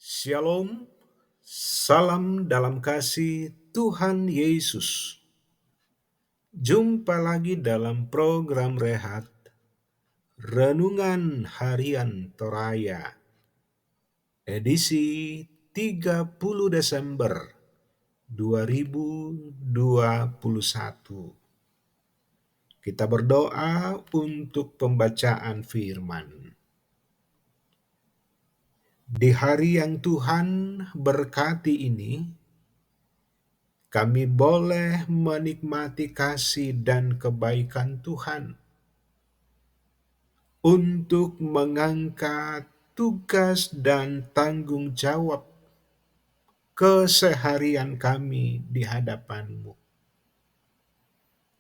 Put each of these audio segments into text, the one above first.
Shalom, salam dalam kasih Tuhan Yesus. Jumpa lagi dalam program Rehat Renungan Harian Toraya, edisi 30 Desember 2021. Kita berdoa untuk pembacaan firman. Di hari yang Tuhan berkati ini, kami boleh menikmati kasih dan kebaikan Tuhan untuk mengangkat tugas dan tanggung jawab keseharian kami di hadapan-Mu.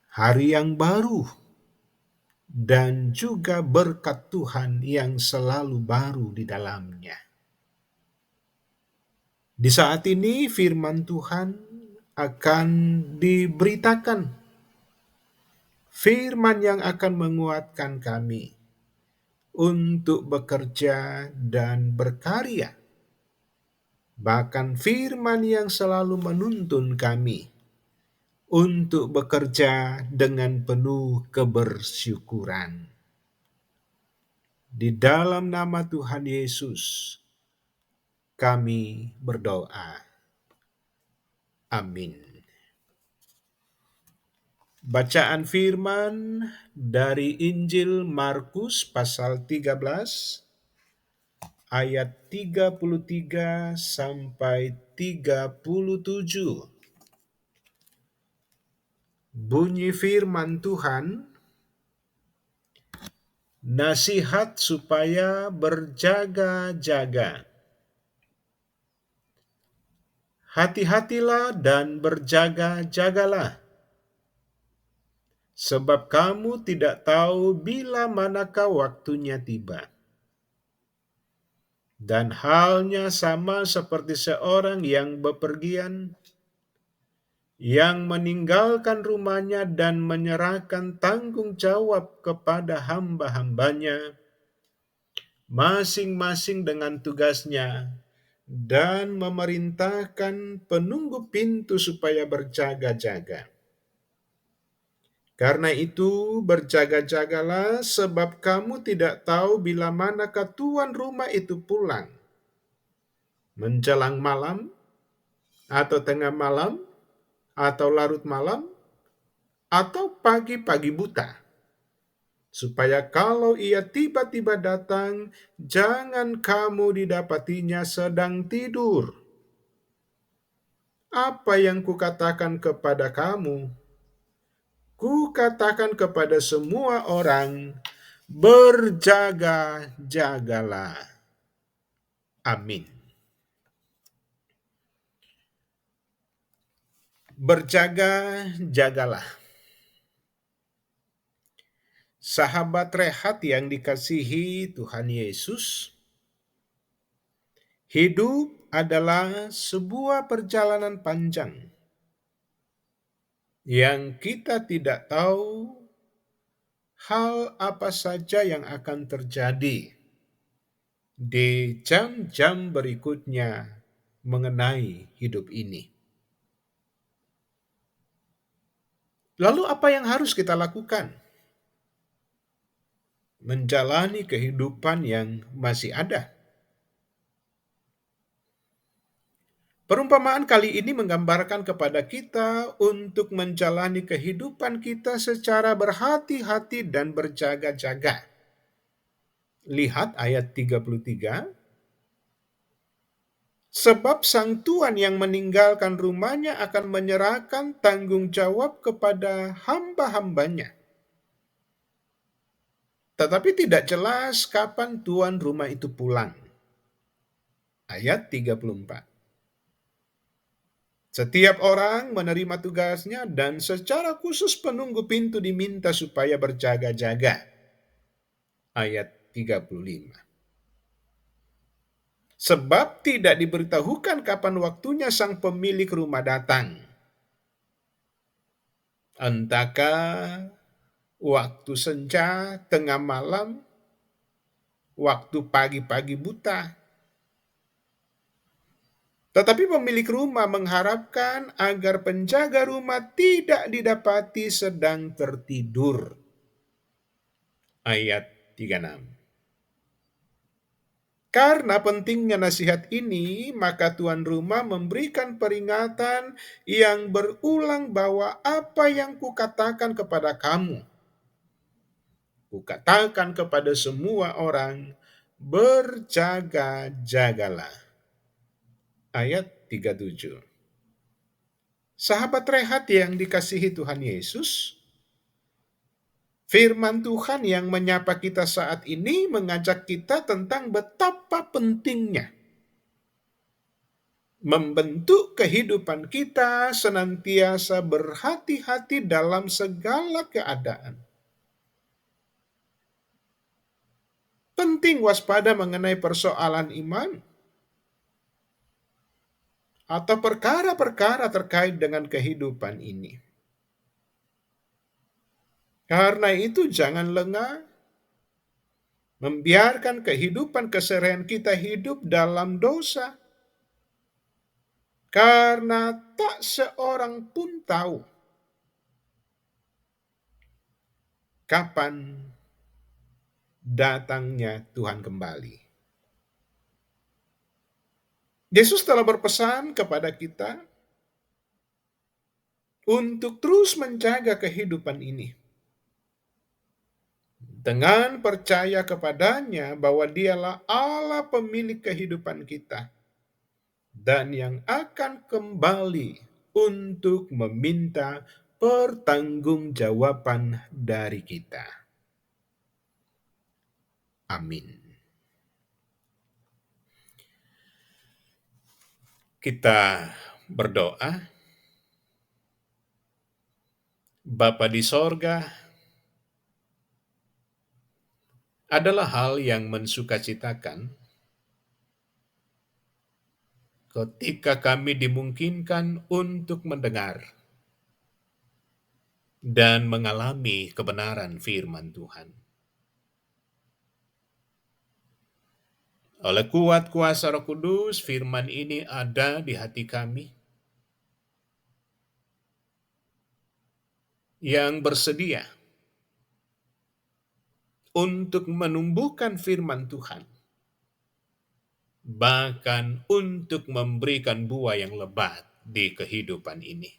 Hari yang baru dan juga berkat Tuhan yang selalu baru di dalamnya. Di saat ini firman Tuhan akan diberitakan, firman yang akan menguatkan kami untuk bekerja dan berkarya. Bahkan firman yang selalu menuntun kami untuk bekerja dengan penuh kebersyukuran. Di dalam nama Tuhan Yesus, kami berdoa. Amin. Bacaan firman dari Injil Markus pasal 13 ayat 33 sampai 37. Bunyi firman Tuhan, nasihat supaya berjaga-jaga. Hati-hatilah dan berjaga-jagalah, sebab kamu tidak tahu bila manakah waktunya tiba. Dan halnya sama seperti seorang yang bepergian, yang meninggalkan rumahnya dan menyerahkan tanggung jawab kepada hamba-hambanya, masing-masing dengan tugasnya, dan memerintahkan penunggu pintu supaya berjaga-jaga. Karena itu berjaga-jagalah, sebab kamu tidak tahu bila manakah tuan rumah itu pulang, menjelang malam, atau tengah malam, atau larut malam, atau pagi-pagi buta. Supaya kalau ia tiba-tiba datang, jangan kamu didapatinya sedang tidur. Apa yang kukatakan kepada kamu? Kukatakan kepada semua orang, berjaga-jagalah. Amin. Berjaga-jagalah. Sahabat Rehat yang dikasihi Tuhan Yesus, hidup adalah sebuah perjalanan panjang yang kita tidak tahu hal apa saja yang akan terjadi di jam-jam berikutnya mengenai hidup ini. Lalu apa yang harus kita lakukan? Menjalani kehidupan yang masih ada. Perumpamaan kali ini menggambarkan kepada kita untuk menjalani kehidupan kita secara berhati-hati dan berjaga-jaga. Lihat ayat 33. Sebab sang tuan yang meninggalkan rumahnya akan menyerahkan tanggung jawab kepada hamba-hambanya. Tetapi tidak jelas kapan tuan rumah itu pulang. Ayat 34. Setiap orang menerima tugasnya dan secara khusus penunggu pintu diminta supaya berjaga-jaga. Ayat 35. Sebab tidak diberitahukan kapan waktunya sang pemilik rumah datang. Entahkah waktu senja, tengah malam, waktu pagi-pagi buta. Tetapi pemilik rumah mengharapkan agar penjaga rumah tidak didapati sedang tertidur. Ayat 36. Karena pentingnya nasihat ini, maka tuan rumah memberikan peringatan yang berulang bahwa apa yang kukatakan kepada kamu, kukatakan kepada semua orang, berjaga-jagalah. Ayat 37. Sahabat rehat yang dikasihi Tuhan Yesus, firman Tuhan yang menyapa kita saat ini mengajak kita tentang betapa pentingnya membentuk kehidupan kita senantiasa berhati-hati dalam segala keadaan. Penting waspada mengenai persoalan iman atau perkara-perkara terkait dengan kehidupan ini. Karena itu jangan lengah membiarkan kehidupan keseharian kita hidup dalam dosa. Karena tak seorang pun tahu kapan datangnya Tuhan kembali. Yesus telah berpesan kepada kita untuk terus menjaga kehidupan ini. Dengan percaya kepadanya bahwa dialah Allah pemilik kehidupan kita. Dan yang akan kembali untuk meminta pertanggungjawaban dari kita. Amin. Kita berdoa. Bapa di sorga, adalah hal yang mensukacitakan ketika kami dimungkinkan untuk mendengar dan mengalami kebenaran firman Tuhan. Oleh kuat kuasa Roh Kudus, firman ini ada di hati kami yang bersedia untuk menumbuhkan firman Tuhan, bahkan untuk memberikan buah yang lebat di kehidupan ini.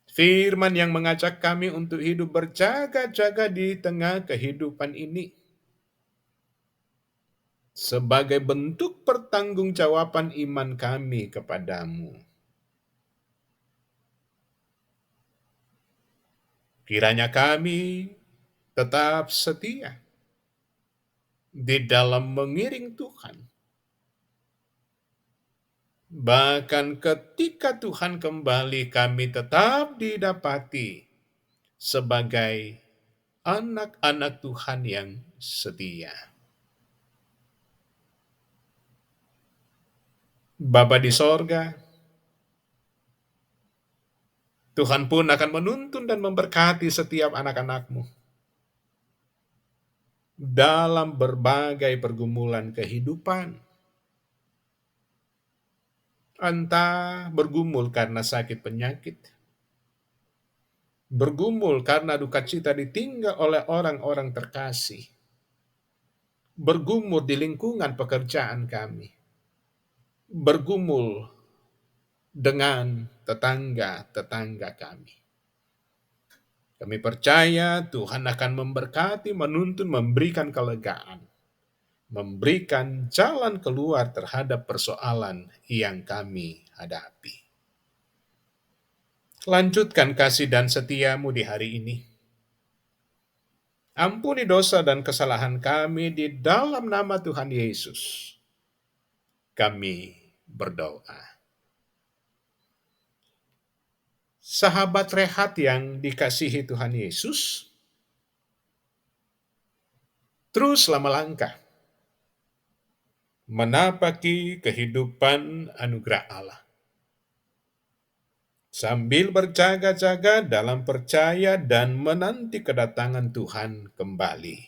Firman yang mengajak kami untuk hidup berjaga-jaga di tengah kehidupan ini, sebagai bentuk pertanggungjawaban iman kami kepadamu. Kiranya kami tetap setia di dalam mengiring Tuhan. Bahkan ketika Tuhan kembali, kami tetap didapati sebagai anak-anak Tuhan yang setia. Bapa di sorga, Tuhan pun akan menuntun dan memberkati setiap anak-anak-Mu dalam berbagai pergumulan kehidupan. Entah bergumul karena sakit penyakit, bergumul karena duka cita ditinggal oleh orang-orang terkasih, bergumul di lingkungan pekerjaan kami, bergumul dengan tetangga-tetangga kami. Kami percaya Tuhan akan memberkati, menuntun, memberikan kelegaan, memberikan jalan keluar terhadap persoalan yang kami hadapi. Lanjutkan kasih dan setia-Mu di hari ini. Ampuni dosa dan kesalahan kami di dalam nama Tuhan Yesus. Kami berdoa. Sahabat rehat yang dikasihi Tuhan Yesus, teruslah melangkah menapaki kehidupan anugerah Allah, sambil berjaga-jaga dalam percaya dan menanti kedatangan Tuhan kembali.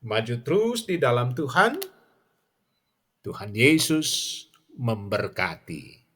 Maju terus di dalam Tuhan, Tuhan Yesus memberkati.